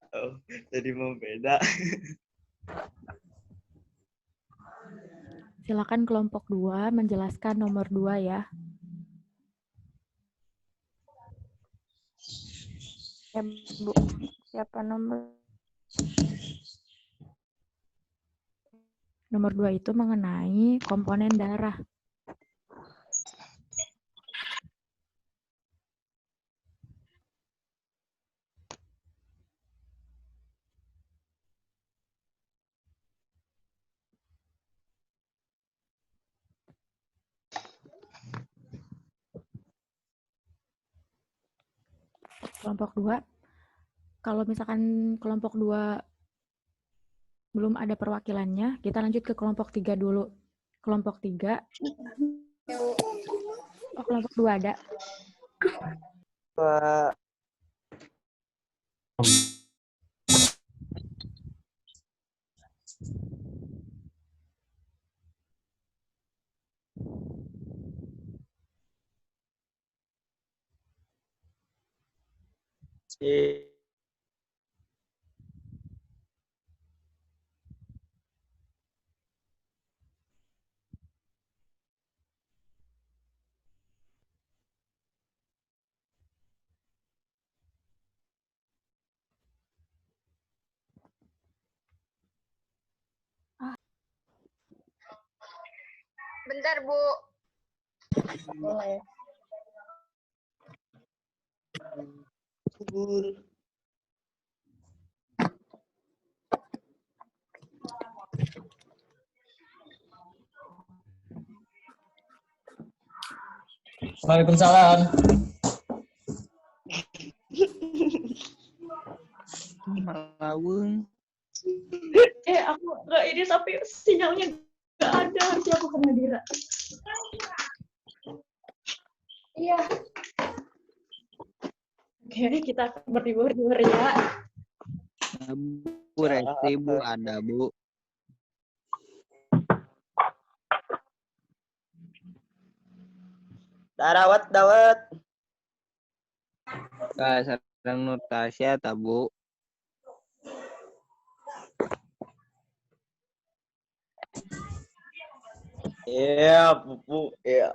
Oh, jadi mau beda. Silakan kelompok 2 menjelaskan nomor 2 ya. Ya, Bu. Siapa nomor? Nomor 2 itu mengenai komponen darah. Kelompok 2, kalau misalkan kelompok 2 belum ada perwakilannya, kita lanjut ke kelompok 3 dulu. Kelompok 3, oh kelompok 2 ada. Pak. Bentar, Bu. Boleh. Subur. Waalaikumsalam. Malawung. Aku nggak ini tapi sinyalnya nggak ada. Harusnya aku ke Madira. Iya. Oke, kita berdibur ya. Bu Resti, Bu, ada Bu. Darawat dawat. Sareng Nur Tasya ta Bu. Iya, Pupu. Iya.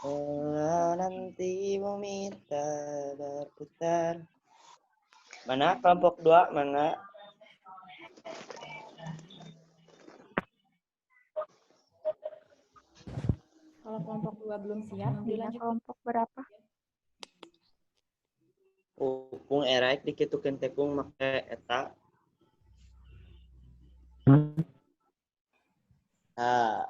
Kalau nanti bumi berputar. Mana kelompok 2? Mana? Kalau kelompok 2 belum siap, dilanjut Kelompok berapa? Pung eraik dikitukeun teh pung make eta. Ah.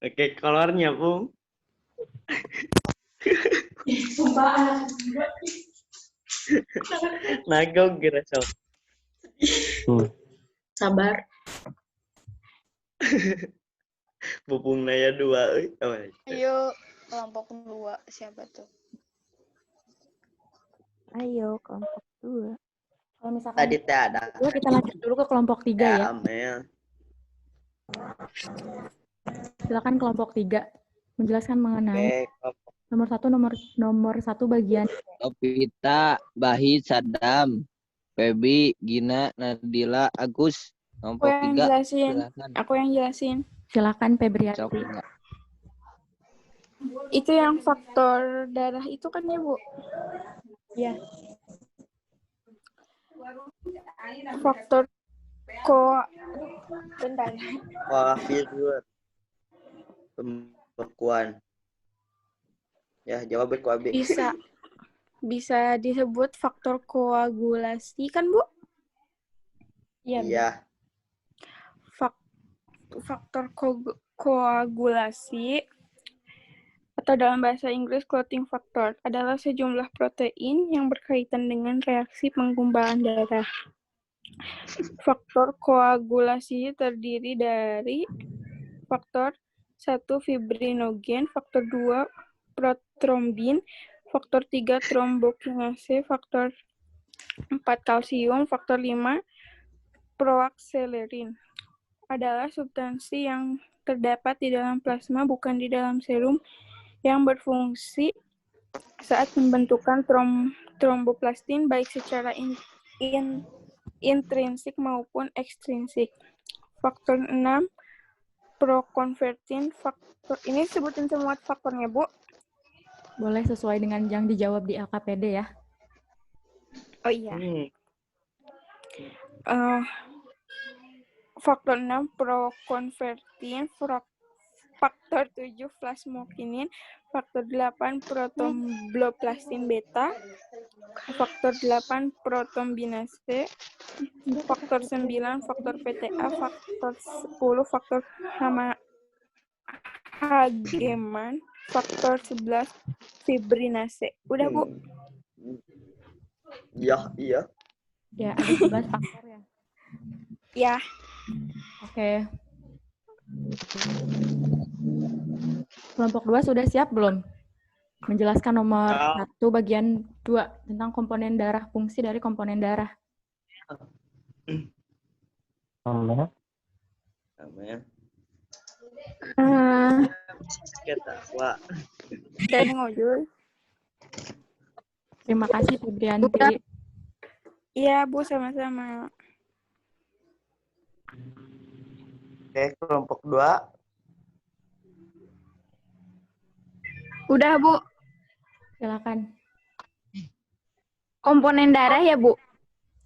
Oke, kolornya, Pung. Sumpah. Nagog kira sok. Sabar. Pupung naya 2 euy. Oh, Ayo, kelompok 2. Siapa tuh? Ayo, kelompok 2. Kalau misalkan tadi teh ada. kita lanjut dulu ke kelompok 3 ya. Amel. Silakan kelompok 3 menjelaskan mengenai Oke, nomor 1 bagian. Novita, Bahi, Sadam, Febi, Gina, Nadila, Agus. Kelompok 3. Aku yang jelasin. Silakan Febriati. Sok, ya. Itu yang faktor darah itu kan ya, Bu? Iya. Faktor bentar. Koafir pembekuan. Ya, jawab ku Abi. Bisa disebut faktor koagulasi kan, Bu? Iya. Faktor koagulasi atau dalam bahasa Inggris clotting factor adalah sejumlah protein yang berkaitan dengan reaksi penggumpalan darah. Faktor koagulasi terdiri dari faktor 1. Fibrinogen, faktor 2. Protrombin, faktor 3. Trombokinase, faktor 4. Kalsium, faktor 5. Proakselerin. Adalah substansi yang terdapat di dalam plasma, bukan di dalam serum, yang berfungsi saat pembentukan tromboplastin baik secara intrinsik maupun ekstrinsik. Faktor 6. Prokonvertin, faktor ini sebutin semua faktornya, Bu. Boleh sesuai dengan yang dijawab di LKPD ya. Oh iya. Faktor 6 prokonvertin, faktor 7 plasmokinin, faktor 8 protomboplastin beta, faktor 8 protombinase, faktor 9 faktor PTA, faktor 10 faktor Hageman, faktor 11 fibrinase. Udah, Bu? Iya. Ya, ada 11 faktor ya. Ya. Oke. Kelompok 2 sudah siap belum? Menjelaskan nomor 1 bagian 2 tentang komponen darah, fungsi dari komponen darah. Namanya. Kita Wak. Dan ngojol. Terima kasih Febrianti. Iya, Bu, sama-sama. Oke, kelompok 2. Udah, Bu. Silakan. Komponen darah ya, Bu?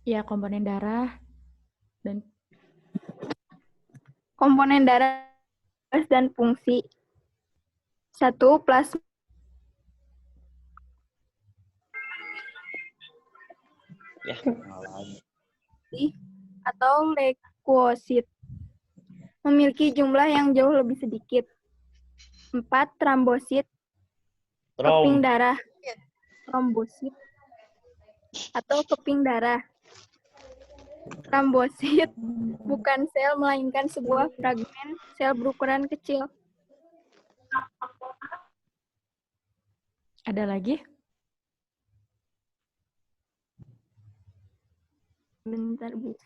Ya, komponen darah dan Komponen darah dan fungsi. 1. Plasma Ya, atau leukosit. Memiliki jumlah yang jauh lebih sedikit. 4. Trombosit. Keping darah. Trombosit atau keping darah. Trombosit bukan sel, melainkan sebuah fragmen sel berukuran kecil. ada lagi? Bentar, Bu.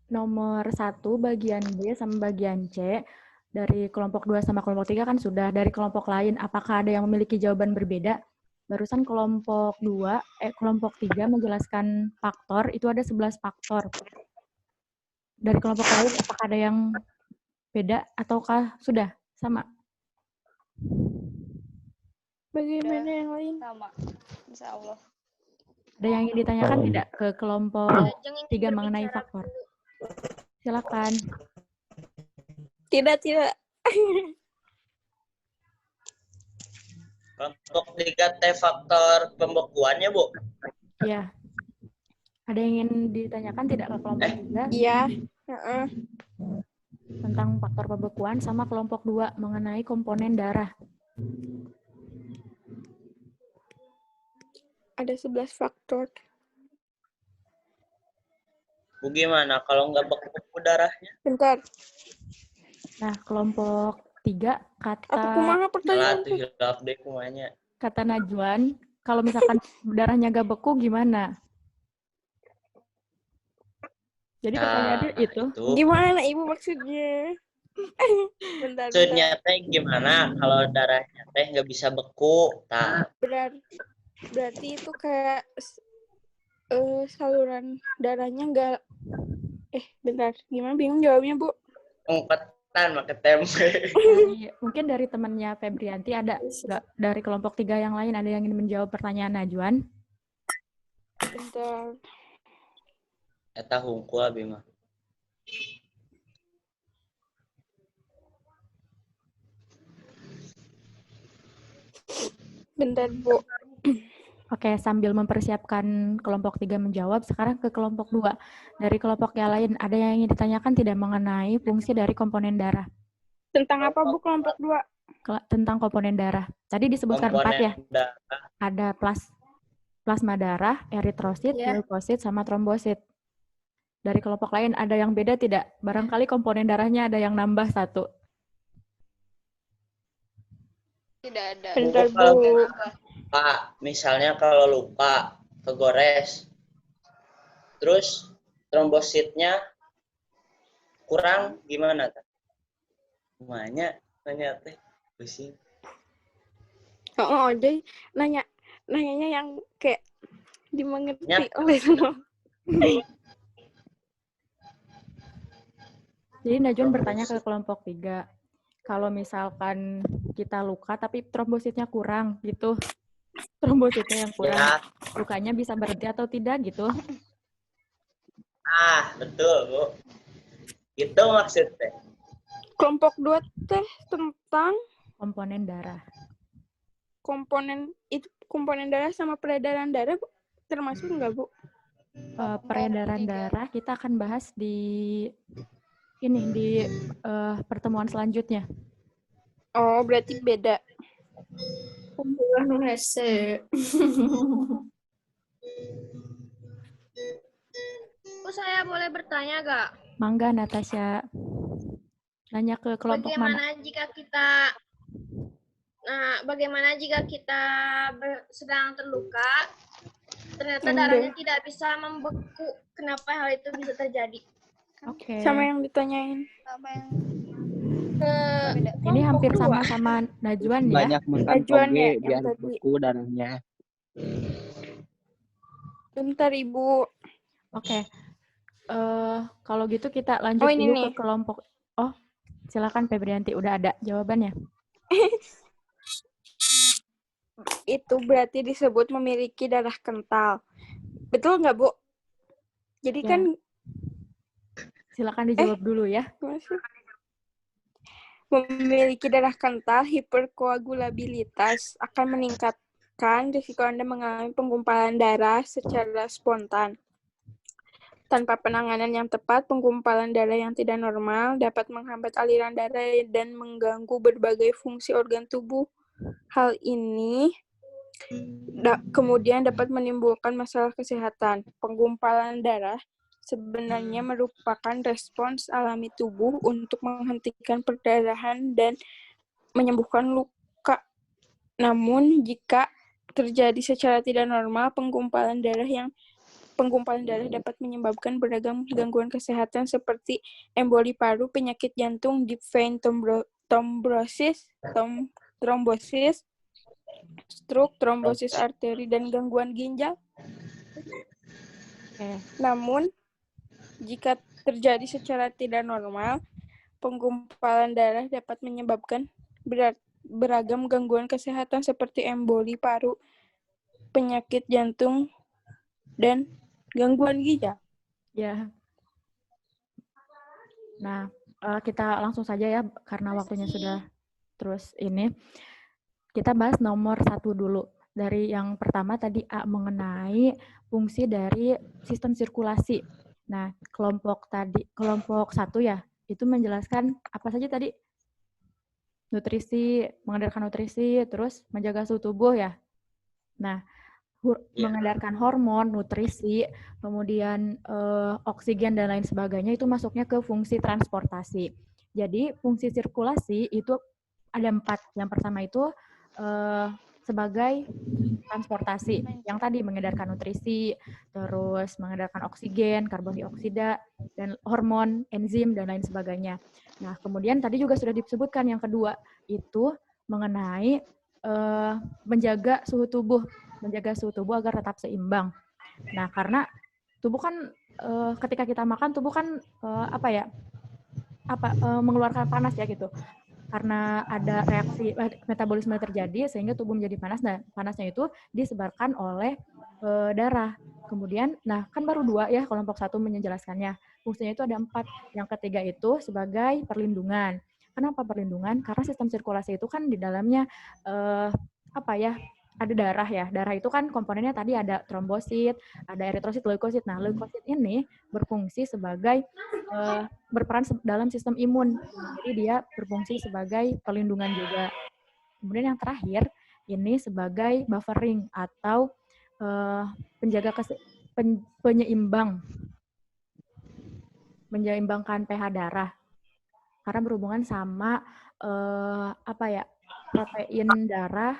Nomor 1 bagian B sama bagian C dari kelompok 2 sama kelompok 3 kan sudah. Dari kelompok lain, apakah ada yang memiliki jawaban berbeda? Barusan kelompok 3 menjelaskan faktor, itu ada 11 faktor. Dari kelompok lain, apakah ada yang beda ataukah sudah sama? Bagaimana yang lain? Sama, insya Allah. Ada yang ingin ditanyakan tidak ke kelompok 3 mengenai faktor? Silakan. Tidak. Kelompok 3 T faktor pembekuannya, Bu. Iya. Ada yang ingin ditanyakan tidak ke kelompok 3? Iya. Tentang faktor pembekuan sama kelompok 2 mengenai komponen darah. Ada 11 faktor. Bu, gimana kalau nggak beku darahnya? Bentar. Nah, kelompok 3 Apa kata kumaha pertanyaan? Tuh hilap deh kumanya. kata Najwan, kalau misalkan darahnya gak beku gimana? Jadi pertanyaannya itu. Gimana Ibu maksudnya? Bentar. Maksudnya teh gimana kalau darahnya teh nggak bisa beku? Berarti itu kayak saluran darahnya nggak. Bentar. Gimana? Bingung jawabnya, Bu. Umpetan pakai tempe. Mungkin dari temannya Febrianti ada nggak dari kelompok 3 yang lain ada yang ingin menjawab pertanyaan Najwan? Bentar. Eta hungkul abi mah. Bentar, Bu. Oke, sambil mempersiapkan kelompok 3 menjawab, sekarang ke kelompok 2. Dari kelompok yang lain, ada yang ingin ditanyakan tidak mengenai fungsi dari komponen darah? Tentang apa, Bu, kelompok 2? tentang komponen darah. Tadi disebutkan 4 ya. Komponen darah. Ada plasma darah, eritrosit, Iya. leukosit, sama trombosit. Dari kelompok lain ada yang beda tidak? Barangkali komponen darahnya ada yang nambah 1. Tidak ada. Bentar, Kalau Bu. Pak, misalnya kalau lupa kegores, terus trombositnya kurang gimana? Semuanya nanya teh, pusing. Oh, deh. Nanyanya yang kayak dimengerti Ya. oleh semua. Jadi Najwan bertanya ke kelompok 3. Kalau misalkan kita luka tapi trombositnya kurang gitu. Trombositnya yang kurang. Ya, Lukanya bisa berhenti atau tidak gitu. betul, Bu. Itu maksudnya. Kelompok 2 teh tentang Komponen darah. komponen darah sama peredaran darah, Bu. Termasuk enggak, Bu? Peredaran darah kita akan bahas di pertemuan selanjutnya. Oh, berarti beda. Pembunuhan hese. Saya boleh bertanya gak? Mangga Natasha. Nanya ke kelompok mana? Bagaimana jika kita sedang terluka, ternyata darahnya tidak bisa membeku. Kenapa hal itu bisa terjadi? Oke. Sama yang ditanyain. Apa yang Beda. Ini hampir sama-sama Najwan ya. Banyak makan Najwan toge ya, yang biar tadi. beku darahnya. Bentar, Ibu. Oke. Kalau gitu kita lanjut Oh, ini dulu nih. ke kelompok. Oh, silakan Febrianti. Udah ada jawabannya. Itu berarti disebut memiliki darah kental. Betul nggak, Bu? Jadi Ya. kan Silakan dijawab dulu ya. gimana sih? Memiliki darah kental, hiperkoagulabilitas akan meningkatkan risiko Anda mengalami penggumpalan darah secara spontan. Tanpa penanganan yang tepat, penggumpalan darah yang tidak normal dapat menghambat aliran darah dan mengganggu berbagai fungsi organ tubuh. Hal ini kemudian dapat menimbulkan masalah kesehatan. Penggumpalan darah sebenarnya merupakan respons alami tubuh untuk menghentikan perdarahan dan menyembuhkan luka. Namun, jika terjadi secara tidak normal, penggumpalan darah dapat menyebabkan beragam gangguan kesehatan seperti emboli paru, penyakit jantung, deep vein trombosis, stroke, trombosis arteri, dan gangguan ginjal. Oke. Namun, jika terjadi secara tidak normal, penggumpalan darah dapat menyebabkan beragam gangguan kesehatan seperti emboli paru, penyakit jantung, dan gangguan ginjal. Ya. Nah, kita langsung saja ya, karena waktunya sudah terus ini. Kita bahas nomor 1 dulu. Dari yang pertama tadi A, mengenai fungsi dari sistem sirkulasi. Nah, kelompok 1 ya, itu menjelaskan apa saja tadi? Nutrisi, mengedarkan nutrisi, terus menjaga suhu tubuh ya. Nah, mengedarkan hormon, nutrisi, kemudian oksigen dan lain sebagainya itu masuknya ke fungsi transportasi. Jadi fungsi sirkulasi itu ada 4. Yang pertama itu sebagai transportasi, yang tadi mengedarkan nutrisi, terus mengedarkan oksigen, karbon dioksida, dan hormon, enzim, dan lain sebagainya. Nah, kemudian tadi juga sudah disebutkan yang kedua, itu mengenai menjaga suhu tubuh agar tetap seimbang. Nah, karena tubuh kan ketika kita makan, tubuh kan mengeluarkan panas ya gitu. Karena ada reaksi metabolisme terjadi sehingga tubuh menjadi panas, dan panasnya itu disebarkan oleh darah. Kemudian, nah kan baru 2 ya kelompok 1 menjelaskannya. Fungsinya itu ada 4. Yang ketiga itu sebagai perlindungan. Kenapa perlindungan? Karena sistem sirkulasi itu kan di dalamnya ada darah ya. Darah itu kan komponennya tadi ada trombosit, ada eritrosit, leukosit. Nah, leukosit ini berfungsi sebagai berperan dalam sistem imun. Jadi dia berfungsi sebagai perlindungan juga. Kemudian yang terakhir, ini sebagai buffering atau penjaga penyeimbang, menyeimbangkan pH darah. Karena berhubungan sama protein darah,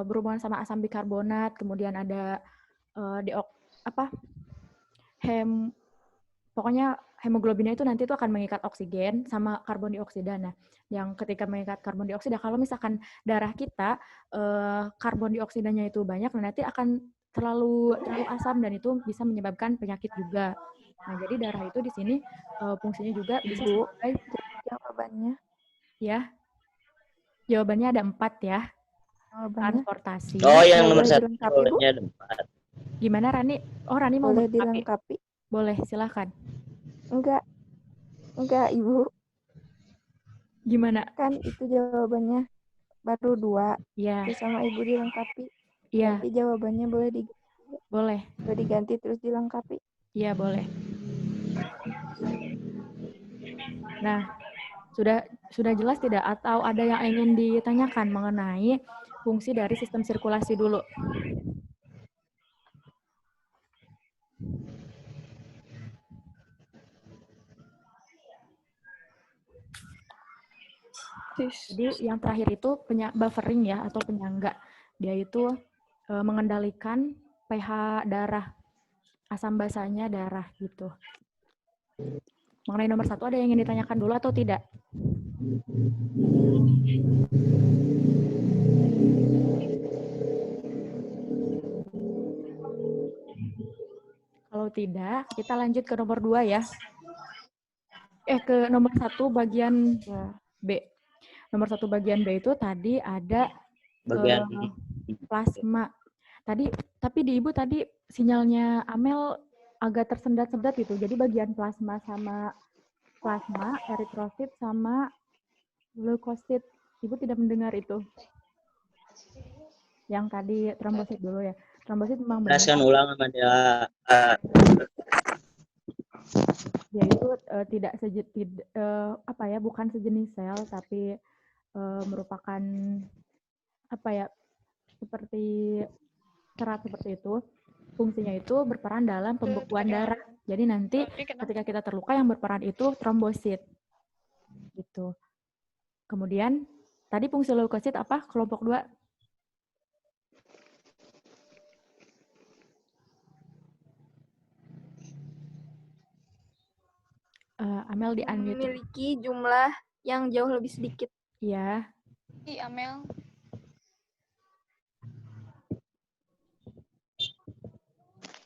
berhubungan sama asam bikarbonat, kemudian ada pokoknya hemoglobinnya itu nanti itu akan mengikat oksigen sama karbon dioksida. Nah, yang ketika mengikat karbon dioksida, kalau misalkan darah kita karbon dioksidanya itu banyak, nanti akan terlalu asam dan itu bisa menyebabkan penyakit juga. Nah, jadi darah itu di sini fungsinya juga bisa sebagai Jawabannya. ya. Jawabannya ada 4 ya. Jawabannya. Transportasi. Oh, yang nomor Boleh 1 dilengkapi, Bu? jawabannya ada 4. Gimana Rani? Oh, Rani mau Boleh melengkapi? dilengkapi? Boleh, silakan. Enggak, Ibu. Gimana? Kan itu jawabannya baru 2. Iya. Terus sama Ibu dilengkapi. Iya. Jadi jawabannya boleh diganti terus dilengkapi. Iya, boleh. Nah, sudah jelas tidak atau ada yang ingin ditanyakan mengenai fungsi dari sistem sirkulasi dulu? Jadi yang terakhir itu buffering ya atau penyangga. Dia itu mengendalikan pH darah, asam basanya darah gitu. Mengenai nomor 1 ada yang ingin ditanyakan dulu atau tidak? Kalau tidak, kita lanjut ke nomor 2 ya. Ke nomor 1 bagian B. Nomor 1 bagian B itu tadi ada Bagian plasma. Tapi di Ibu tadi sinyalnya Amel agak tersendat-sendat gitu. Jadi bagian plasma, eritrosit sama leukosit. Ibu tidak mendengar itu. Yang tadi trombosit dulu ya. Trombosit memang benar. Jelaskan ulang sama dia. Dia itu bukan sejenis sel tapi merupakan seperti serat seperti itu. Fungsinya itu berperan dalam pembekuan darah. Jadi nanti ketika kita terluka yang berperan itu trombosit. Gitu. Kemudian tadi fungsi leukosit apa? Kelompok 2. Amel di unmute. Memiliki jumlah yang jauh lebih sedikit. Iya. Amel.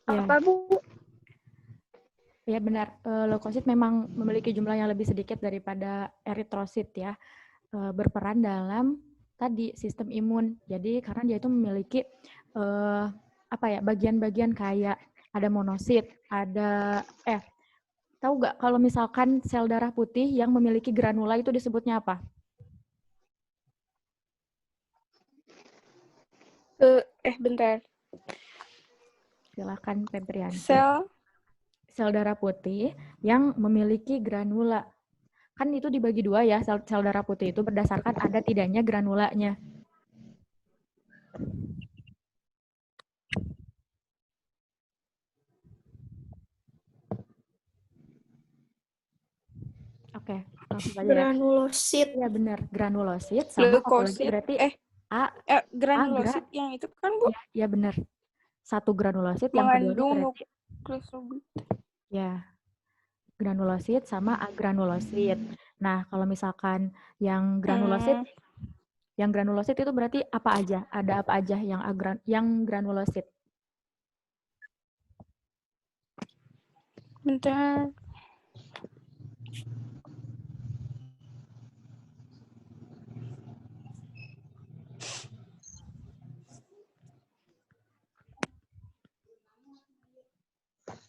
Apa, Bu? Ya benar, leukosit memang memiliki jumlah yang lebih sedikit daripada eritrosit ya. Berperan dalam tadi sistem imun. Jadi karena dia itu memiliki bagian-bagian kayak ada monosit, ada tahu nggak kalau misalkan sel darah putih yang memiliki granula itu disebutnya apa? Bentar. Silakan Febrianti. Sel darah putih yang memiliki granula. Kan itu dibagi 2 ya, sel darah putih itu berdasarkan ada tidaknya granulanya. Oke, langsung aja ya. Granulosit. Iya benar, granulosit sama leukosit. Berarti granulosit yang itu kan, Bu? Iya benar. 1 granulosit, yang kedua berarti ya. Granulosit sama agranulosit. Nah, kalau misalkan yang granulosit itu berarti apa aja? Ada apa aja yang granulosit? Bentar.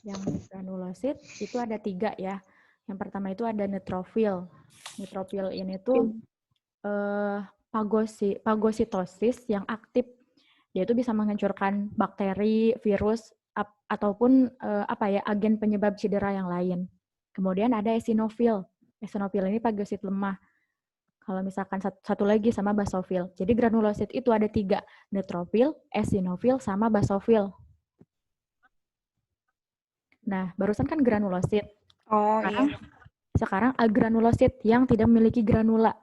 Yang granulosit itu ada 3 ya. Yang pertama itu ada neutrofil. Neutrofil ini tuh fagositosis yang aktif. Dia itu bisa menghancurkan bakteri, virus, ataupun agen penyebab cedera yang lain. Kemudian ada eosinofil. Eosinofil ini fagosit lemah. Kalau misalkan satu lagi sama basofil. Jadi granulosit itu ada 3, neutrofil, eosinofil, sama basofil. Nah, barusan kan granulosit. Oh Sekarang agranulosit yang tidak memiliki granula.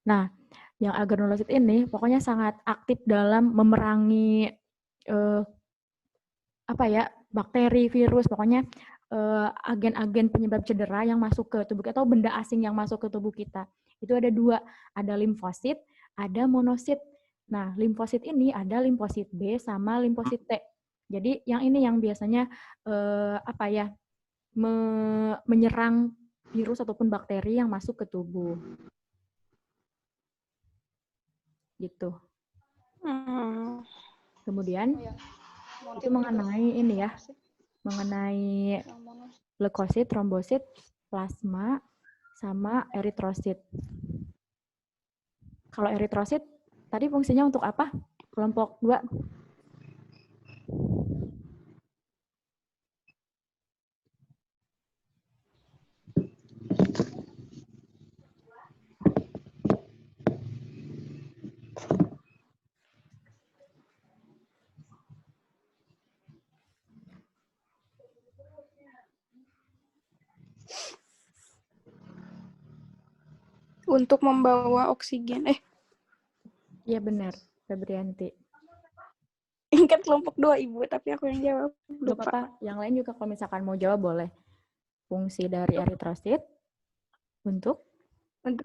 Nah, yang agranulosit ini pokoknya sangat aktif dalam memerangi bakteri, virus, pokoknya agen-agen penyebab cedera yang masuk ke tubuh kita atau benda asing yang masuk ke tubuh kita. Itu ada 2, ada limfosit, ada monosit. Nah, limfosit ini ada limfosit B sama limfosit T. Jadi yang ini yang biasanya menyerang virus ataupun bakteri yang masuk ke tubuh. Gitu. Kemudian itu mengenai ini ya, mengenai leukosit, trombosit, plasma, sama eritrosit. Kalau eritrosit, tadi fungsinya untuk apa? Kelompok 2. Untuk membawa oksigen. Iya benar, Febrianti. Ingat kelompok 2 Ibu, tapi aku yang jawab. Gak apa-apa, yang lain juga kalau misalkan mau jawab boleh. Fungsi dari eritrosit untuk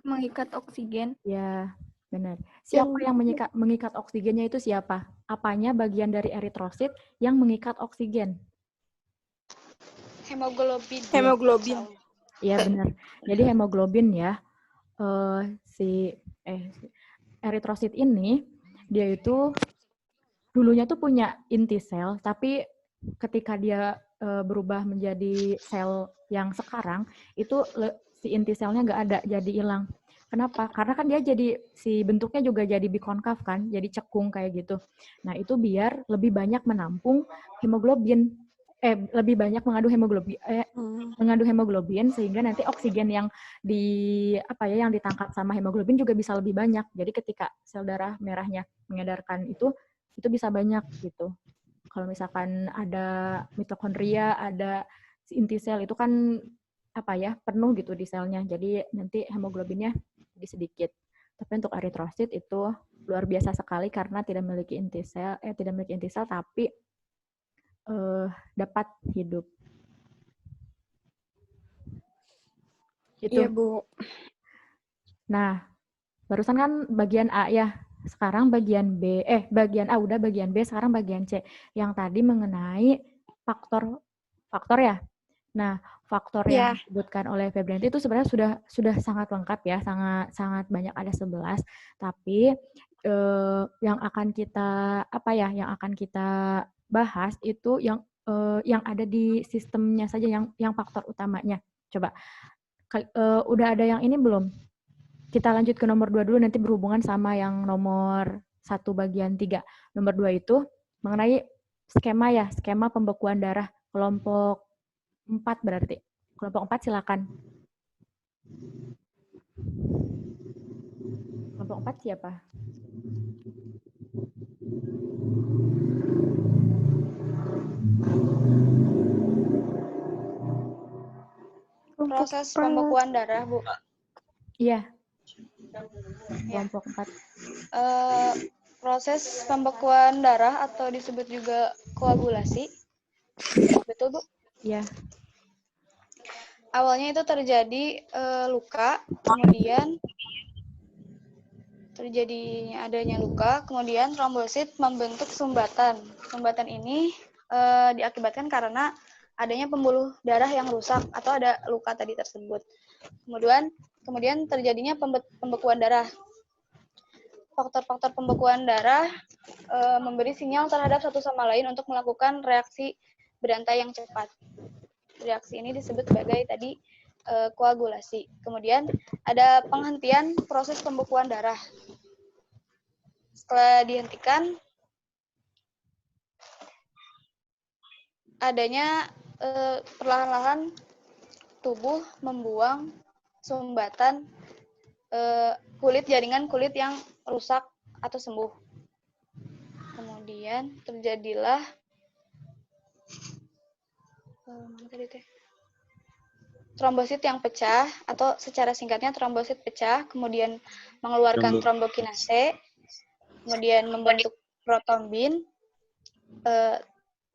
mengikat oksigen. Ya, benar. Siapa yang mengikat oksigennya itu siapa? Apanya bagian dari eritrosit yang mengikat oksigen? Hemoglobin. Iya benar. Jadi hemoglobin ya. Eritrosit ini dia itu dulunya tuh punya inti sel, tapi ketika dia berubah menjadi sel yang sekarang itu si inti selnya nggak ada, jadi hilang. Kenapa? Karena kan dia jadi si bentuknya juga jadi bikonkav kan, jadi cekung kayak gitu. Nah itu biar lebih banyak menampung hemoglobin, lebih banyak mengandung hemoglobin sehingga nanti oksigen yang yang ditangkap sama hemoglobin juga bisa lebih banyak. Jadi ketika sel darah merahnya mengedarkan itu bisa banyak gitu. Kalau misalkan ada mitokondria, ada inti sel itu kan penuh gitu di selnya. Jadi nanti hemoglobinnya jadi sedikit. Tapi untuk eritrosit itu luar biasa sekali karena tidak memiliki inti sel, tapi dapat hidup. Gitu. Iya, Bu. Nah, barusan kan bagian A ya. Sekarang bagian B, bagian A udah, bagian B, sekarang bagian C. Yang tadi mengenai faktor ya. Nah, faktor yang disebutkan oleh Febrianti itu sebenarnya sudah sangat lengkap ya, sangat banyak, ada 11. Tapi yang akan kita bahas itu yang ada di sistemnya saja, yang faktor utamanya. Coba udah ada yang ini belum? Kita lanjut ke nomor 2 dulu, nanti berhubungan sama yang nomor 1 bagian 3. Nomor 2 itu mengenai skema pembekuan darah kelompok 4 berarti. Kelompok 4 silakan. Kelompok 4 siapa? Proses pembekuan darah, Bu. Iya. Kelompok 4. Proses pembekuan darah atau disebut juga koagulasi. Betul, Bu? Iya. Awalnya itu terjadi luka, kemudian terjadinya adanya luka, kemudian trombosit membentuk sumbatan. Sumbatan ini diakibatkan karena adanya pembuluh darah yang rusak atau ada luka tadi tersebut. Kemudian terjadinya pembekuan darah. Faktor-faktor pembekuan darah memberi sinyal terhadap satu sama lain untuk melakukan reaksi berantai yang cepat. Reaksi ini disebut sebagai tadi koagulasi. Kemudian ada penghentian proses pembekuan darah. Setelah dihentikan, adanya perlahan-lahan tubuh membuang sumbatan jaringan kulit yang rusak atau sembuh. Kemudian terjadilah mana tadi teh? Trombosit yang pecah, atau secara singkatnya trombosit pecah, kemudian mengeluarkan trombokinase, kemudian membentuk protombin,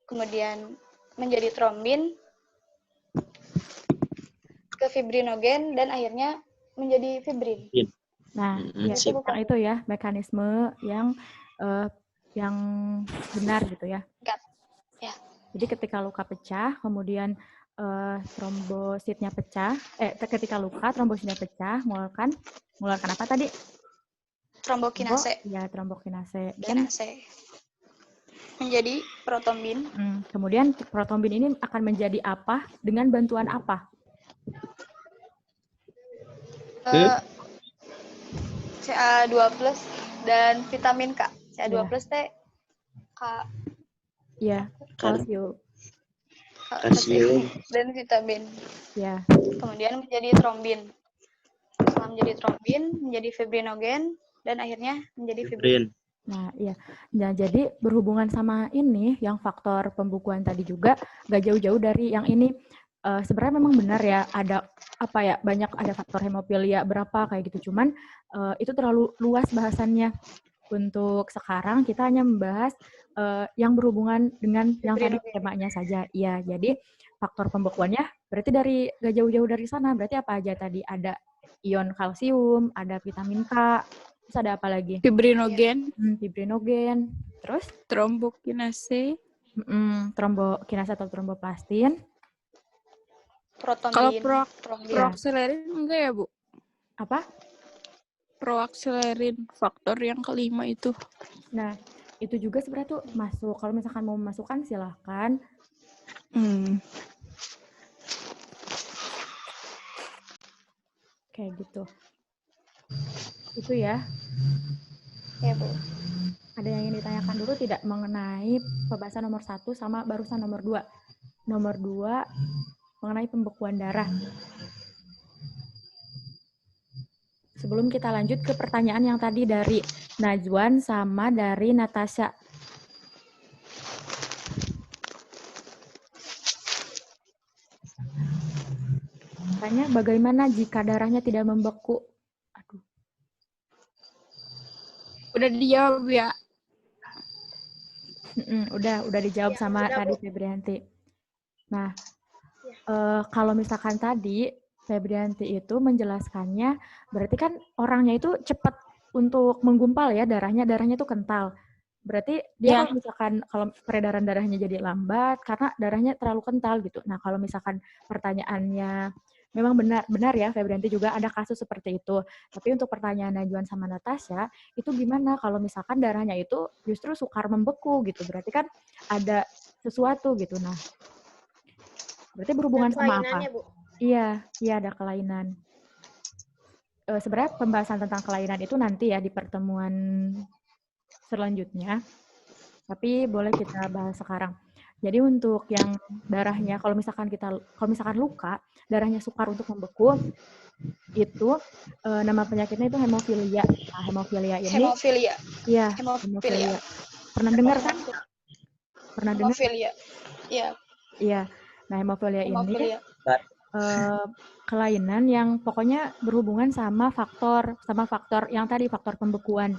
kemudian menjadi trombin, ke fibrinogen, dan akhirnya menjadi fibrin. Nah, ya, yang itu ya mekanisme yang benar gitu ya. Ya. Jadi ketika luka pecah, kemudian trombositnya pecah, ketika luka trombositnya pecah, mengeluarkan apa tadi? Trombokinase. Ya, trombokinase. Dan menjadi protombin. Kemudian protombin ini akan menjadi apa? Dengan bantuan apa? Ca2+ dan vitamin K. Ca2+ teh K. Iya, kalsium. Dan vitamin. Ya. Kemudian menjadi trombin. Setelah menjadi trombin, menjadi fibrinogen, dan akhirnya menjadi fibrin. Nah, iya. Nah, jadi berhubungan sama ini, yang faktor pembukuan tadi juga gak jauh-jauh dari yang ini. Sebenarnya memang benar ya, ada apa ya, banyak ada faktor hemofilia berapa kayak gitu. Cuman itu terlalu luas bahasannya. Untuk sekarang kita hanya membahas yang berhubungan dengan yang tadi temanya saja. Iya, jadi faktor pembekuannya berarti gak jauh-jauh dari sana. Berarti apa aja tadi? Ada ion kalsium, ada vitamin K, terus ada apa lagi? Fibrinogen. Fibrinogen. Terus? Trombokinase. Trombokinase atau tromboplastin. Kalau proakselerin enggak ya, Bu? Apa? Proakselerin, faktor yang kelima itu. Nah, itu juga sebenarnya tuh masuk. Kalau misalkan mau memasukkan, silahkan. Kayak gitu. Itu ya. Ya, Bu. Ada yang ingin ditanyakan dulu tidak mengenai pembahasan nomor 1 sama barusan nomor 2? Nomor 2 mengenai pembekuan darah. Sebelum kita lanjut ke pertanyaan yang tadi dari Najwan sama dari Natasha. Tanya bagaimana jika darahnya tidak membeku? Aduh. Udah dijawab ya? Udah dijawab sama tadi Febrianti. Nah, kalau misalkan tadi Febrianti itu menjelaskannya, berarti kan orangnya itu cepat untuk menggumpal ya, darahnya itu kental. Berarti dia kalau misalkan kalau peredaran darahnya jadi lambat karena darahnya terlalu kental gitu. Nah, kalau misalkan pertanyaannya memang benar ya Febrianti juga ada kasus seperti itu. Tapi untuk pertanyaan Najwan sama Natasha, itu gimana kalau misalkan darahnya itu justru sukar membeku gitu. Berarti kan ada sesuatu gitu. Nah, berarti berhubungan sama apa? Bu. Iya ada kelainan. Sebenarnya pembahasan tentang kelainan itu nanti ya di pertemuan selanjutnya. Tapi boleh kita bahas sekarang. Jadi untuk yang darahnya, kalau misalkan luka, darahnya sukar untuk membeku, itu nama penyakitnya itu hemofilia. Nah, hemofilia ini. Iya, hemofilia. Pernah dengar kan? Pernah dengar? Hemofilia. Iya. Iya. Nah, hemofilia ini kelainan yang pokoknya berhubungan sama faktor yang tadi, faktor pembekuan.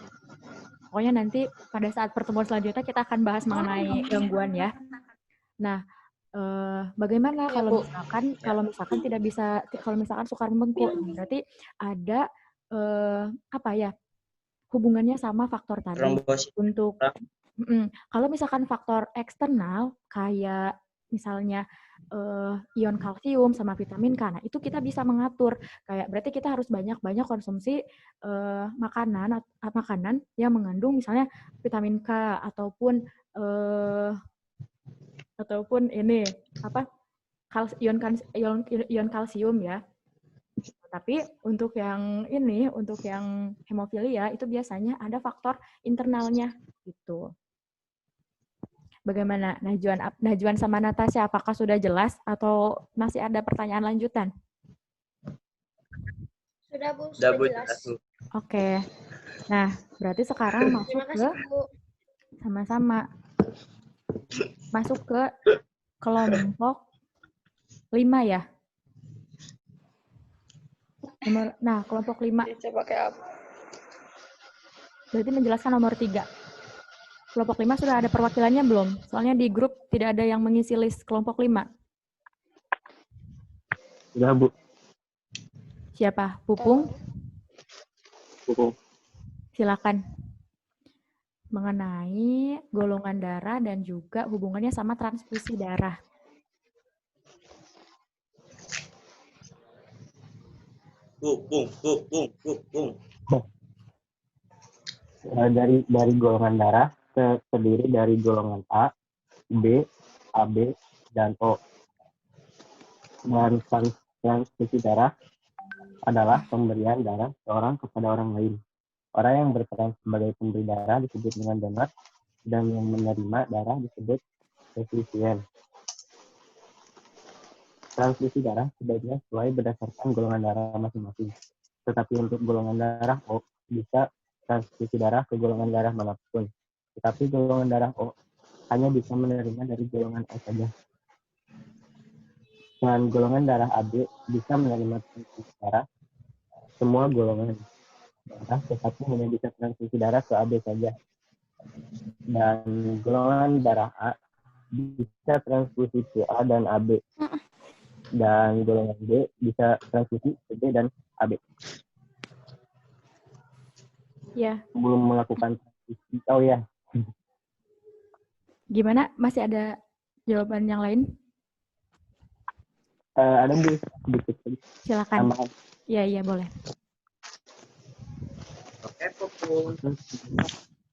Pokoknya nanti pada saat pertemuan selanjutnya kita akan bahas mengenai gangguan ya. Nah, bagaimana kalau misalkan tidak bisa, kalau misalkan sukar membeku, berarti ada hubungannya sama faktor tadi. Untuk kalau misalkan faktor eksternal kayak misalnya ion kalsium sama vitamin K, nah itu kita bisa mengatur. Kayak berarti kita harus banyak konsumsi makanan yang mengandung misalnya vitamin K ataupun ini ion kalsium ya. Tapi untuk yang hemofilia itu biasanya ada faktor internalnya gitu. Bagaimana Najwan sama Natasha, apakah sudah jelas atau masih ada pertanyaan lanjutan? Sudah Bu, Udah sudah Bu, jelas. jelas Bu. Oke. Nah, berarti sekarang masuk Terima ke kasih Bu. sama-sama. Masuk ke kelompok 5 ya. Nah, kelompok 5 Saya pakai apa? berarti menjelaskan nomor 3. Kelompok 5 sudah ada perwakilannya belum? Soalnya di grup tidak ada yang mengisi list kelompok 5. Sudah Bu. Siapa? Pupung? Pupung. Silakan. Mengenai golongan darah dan juga hubungannya sama transfusi darah. Pupung. Dari golongan darah terdiri dari golongan A, B, AB, dan O. Dan transfusi darah adalah pemberian darah seorang kepada orang lain. Orang yang berperan sebagai pemberi darah disebut dengan donor, dan yang menerima darah disebut resipien. Transfusi darah sebaiknya sesuai berdasarkan golongan darah masing-masing. Tetapi untuk golongan darah O, bisa transfusi darah ke golongan darah manapun. Tetapi golongan darah O hanya bisa menerima dari golongan O saja. Dan golongan darah AB bisa menerima transfusi darah semua golongan darah, tetapi hanya bisa transfusi darah ke AB saja. Dan golongan darah A bisa transfusi ke A dan AB. Dan golongan B bisa transfusi ke B dan AB. Ya. Belum melakukan transfusi. Oh ya. Gimana? Masih ada jawaban yang lain? Ada Bu, sedikit. Silakan. Tambahan. Iya, boleh. Oke, Pupung.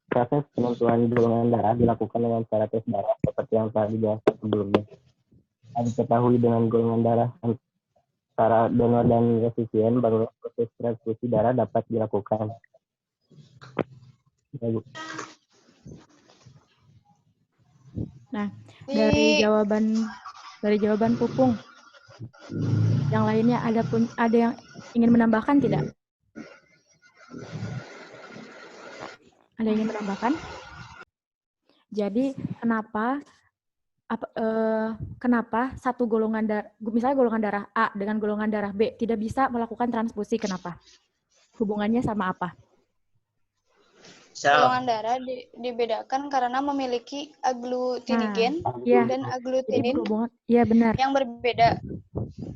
Proses penentuan golongan darah dilakukan dengan cara tes darah seperti yang telah dijelaskan sebelumnya. Diketahui dengan golongan darah antara donor dan resipien, baru proses transfusi darah dapat dilakukan. Ya, Bu. Nah, dari jawaban Pupung, yang lainnya ada yang ingin menambahkan tidak? Ada yang ingin menambahkan? Jadi kenapa satu golongan darah, misalnya golongan darah A dengan golongan darah B tidak bisa melakukan transfusi? Kenapa? Hubungannya sama apa? Golongan darah dibedakan karena memiliki agglutinigen dan agglutinin yang berbeda.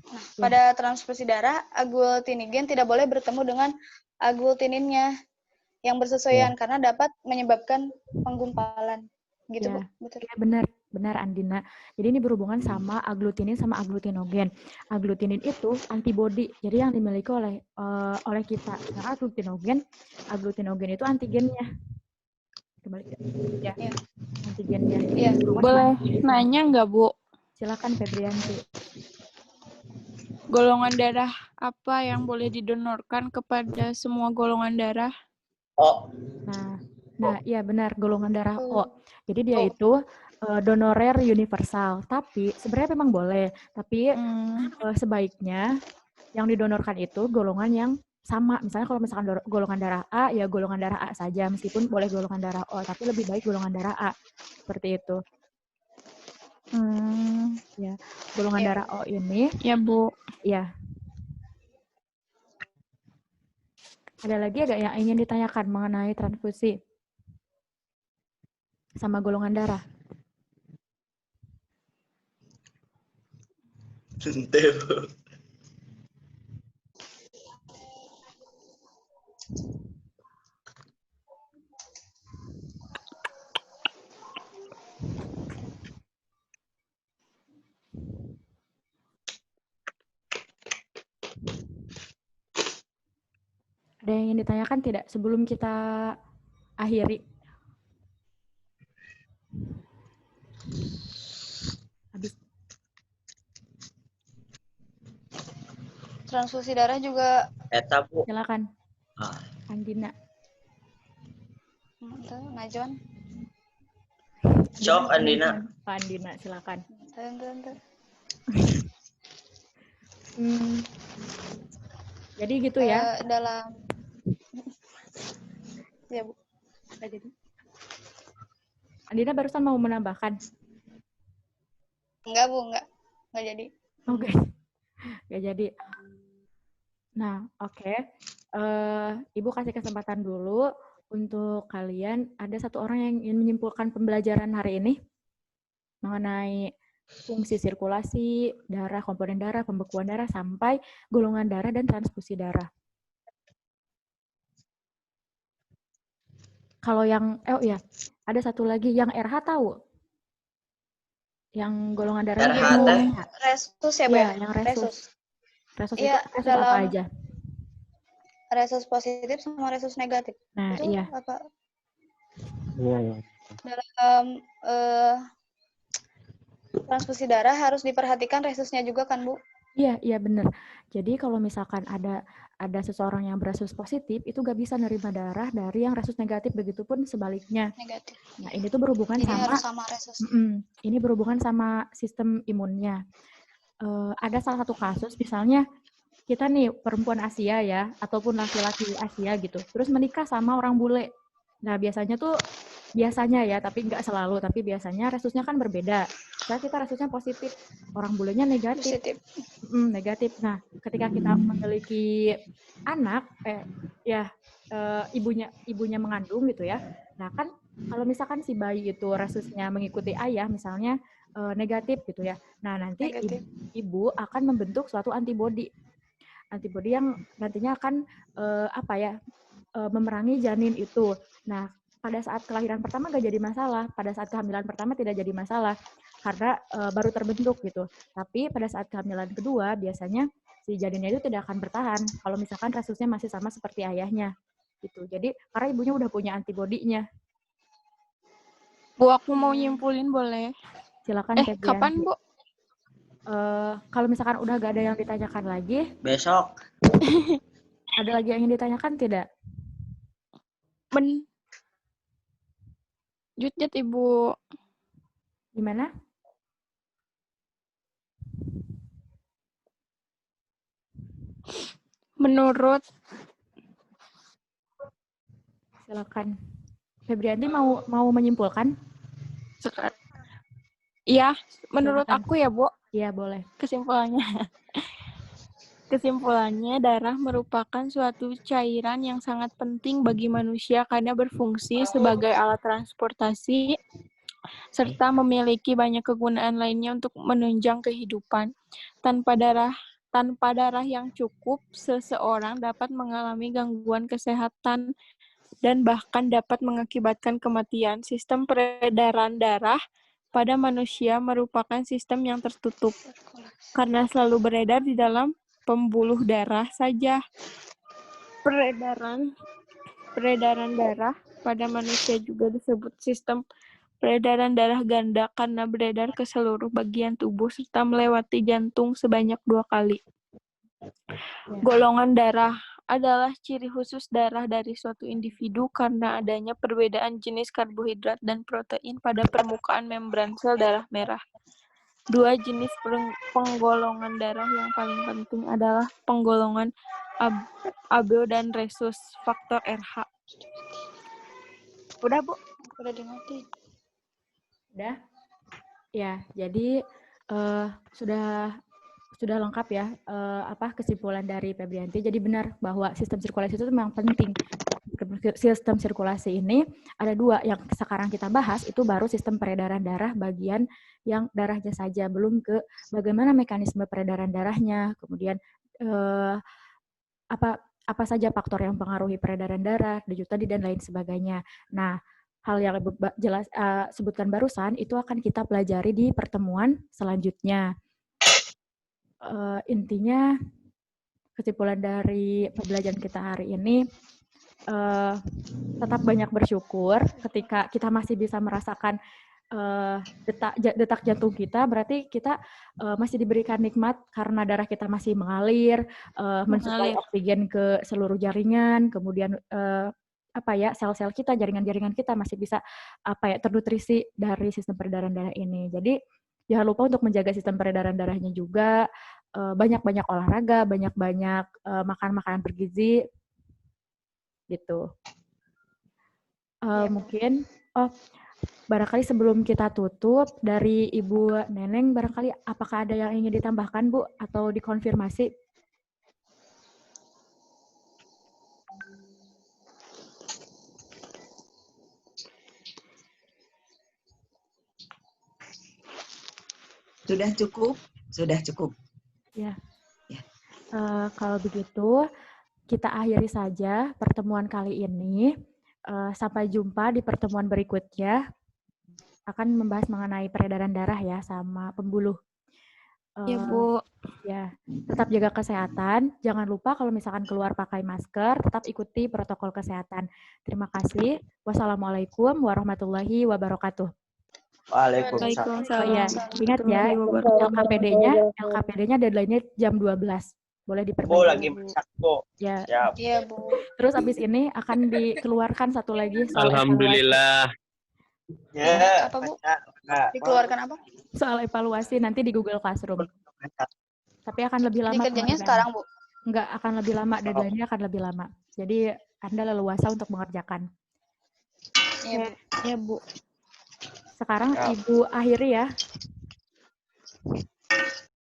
Nah, pada transfusi darah, agglutinigen tidak boleh bertemu dengan agglutininnya yang bersesuaian karena dapat menyebabkan penggumpalan. Gitu, Bu? Betul. Ya, benar Andina. Jadi ini berhubungan sama aglutinin sama agglutinogen. Agglutinin itu antibodi, jadi yang dimiliki oleh kita. Nah, agglutinogen itu antigennya. Kembali ya. Antigennya. Ya. Boleh nanya nggak, Bu? Silakan Febrianti. Golongan darah apa yang boleh didonorkan kepada semua golongan darah? O. Nah, iya benar, golongan darah O. Jadi dia itu donorer universal, tapi sebenarnya memang boleh, tapi sebaiknya yang didonorkan itu golongan yang sama. Misalnya kalau misalkan golongan darah A, ya golongan darah A saja, meskipun boleh golongan darah O, tapi lebih baik golongan darah A. Seperti itu. Ya, golongan darah O ini. Ya, Bu. Ya. Ada lagi ada yang ingin ditanyakan mengenai transfusi sama golongan darah? Ada yang ingin ditanyakan tidak sebelum kita akhiri? Habis. Transfusi darah juga. Eta, Bu. Silakan. Andina. Najwan. Sok, Andina. Pak Andina, silakan. Jadi gitu ya. Dalam ya Bu. Nggak jadi. Andina barusan mau menambahkan. Enggak Bu, enggak jadi. Oke. Nggak jadi. Nah, oke. Ibu kasih kesempatan dulu untuk kalian. Ada satu orang yang ingin menyimpulkan pembelajaran hari ini mengenai fungsi sirkulasi darah, komponen darah, pembekuan darah, sampai golongan darah dan transfusi darah. Kalau yang, ada satu lagi yang RH tahu? Yang golongan darahnya RH itu teh? Resus ya Bu Iya, ya? yang resus. Resus itu Iya, resus apa dalam aja? resus positif sama resus negatif. Nah, Itu iya. apa? Iya. Dalam transfusi darah harus diperhatikan resusnya juga kan Bu? Iya benar. Jadi kalau misalkan ada seseorang yang beresus positif, itu nggak bisa nerima darah dari yang resus negatif, begitupun sebaliknya. Negatif. Nah, ini tuh berhubungan Jadi sama, harus sama resus. Ini berhubungan sama sistem imunnya. Ada salah satu kasus, misalnya kita nih perempuan Asia ya, ataupun laki-laki Asia gitu, terus menikah sama orang bule. Nah, biasanya ya, tapi nggak selalu, tapi biasanya resusnya kan berbeda. Misalnya kita resusnya positif, orang bulenya negatif. Negatif. Nah, ketika kita memiliki anak, ibunya mengandung gitu ya. Nah, kan kalau misalkan si bayi itu resusnya mengikuti ayah, misalnya negatif gitu ya. Nah, nanti ibu akan membentuk suatu antibodi yang nantinya akan memerangi janin itu. Nah, pada saat kelahiran pertama gak jadi masalah, pada saat kehamilan pertama tidak jadi masalah, karena baru terbentuk gitu. Tapi pada saat kehamilan kedua, biasanya si janinnya itu tidak akan bertahan, kalau misalkan resusnya masih sama seperti ayahnya. Gitu. Jadi, karena ibunya udah punya antibodinya. Bu, aku mau nyimpulin boleh? Silakan, kapan, Bu? Kalau misalkan udah gak ada yang ditanyakan lagi. Besok. Ada lagi yang ingin ditanyakan tidak? Jut Ibu. Gimana? Menurut. Silakan. Febrianti mau menyimpulkan? Iya, menurut aku ya, Bu. Iya, boleh. Kesimpulannya, darah merupakan suatu cairan yang sangat penting bagi manusia karena berfungsi sebagai alat transportasi serta memiliki banyak kegunaan lainnya untuk menunjang kehidupan. Tanpa darah yang cukup, seseorang dapat mengalami gangguan kesehatan dan bahkan dapat mengakibatkan kematian. Sistem peredaran darah pada manusia merupakan sistem yang tertutup karena selalu beredar di dalam pembuluh darah saja. Peredaran darah pada manusia juga disebut sistem peredaran darah ganda karena beredar ke seluruh bagian tubuh serta melewati jantung sebanyak 2 kali. Golongan darah adalah ciri khusus darah dari suatu individu karena adanya perbedaan jenis karbohidrat dan protein pada permukaan membran sel darah merah. 2 jenis penggolongan darah yang paling penting adalah penggolongan AB dan resus faktor RH. Udah, Bu? Udah dimatiin. Udah? Ya, jadi sudah lengkap ya kesimpulan dari Febrianti. Jadi benar bahwa sistem sirkulasi itu memang penting. Sistem sirkulasi ini ada 2 yang sekarang kita bahas, itu baru sistem peredaran darah bagian yang darahnya saja, belum ke bagaimana mekanisme peredaran darahnya, kemudian apa saja faktor yang mempengaruhi peredaran darah, denyut nadi dan lain sebagainya. Nah, hal yang sebutkan barusan itu akan kita pelajari di pertemuan selanjutnya. Intinya kesimpulan dari pembelajaran kita hari ini, tetap banyak bersyukur ketika kita masih bisa merasakan detak jantung kita, berarti kita masih diberikan nikmat karena darah kita masih mengalir, mensuplai oksigen ke seluruh jaringan, kemudian sel-sel kita, jaringan-jaringan kita masih bisa ternutrisi dari sistem peredaran darah ini. Jadi jangan lupa untuk menjaga sistem peredaran darahnya juga, banyak-banyak olahraga, banyak-banyak makan makanan bergizi, gitu. Mungkin, barangkali sebelum kita tutup, dari Ibu Neneng, barangkali apakah ada yang ingin ditambahkan, Bu, atau dikonfirmasi? Sudah cukup? Sudah cukup. Ya. Ya. Kalau begitu, kita akhiri saja pertemuan kali ini. Sampai jumpa di pertemuan berikutnya. Akan membahas mengenai peredaran darah ya, sama pembuluh. Ya, Bu. Ya, tetap jaga kesehatan. Jangan lupa kalau misalkan keluar pakai masker, tetap ikuti protokol kesehatan. Terima kasih. Wassalamualaikum warahmatullahi wabarakatuh. Waalaikumsalam. Oh iya, ingat ya, LKPD-nya deadline-nya jam 12. Boleh diperbaiki. Bu lagi masak, Bu. Ya. Siap. Iya, Bu. Terus abis ini akan dikeluarkan satu lagi soal Alhamdulillah. Ya. Apa, Bu? Nah, Dikeluarkan apa? soal evaluasi nanti di Google Classroom. Tapi akan lebih lama. Ini kerjanya sekarang, Bu? Enggak, akan lebih lama. Deadline-nya akan lebih lama. Jadi Anda leluasa untuk mengerjakan. Iya, Bu. Ya, Bu. Sekarang Ibu akhiri ya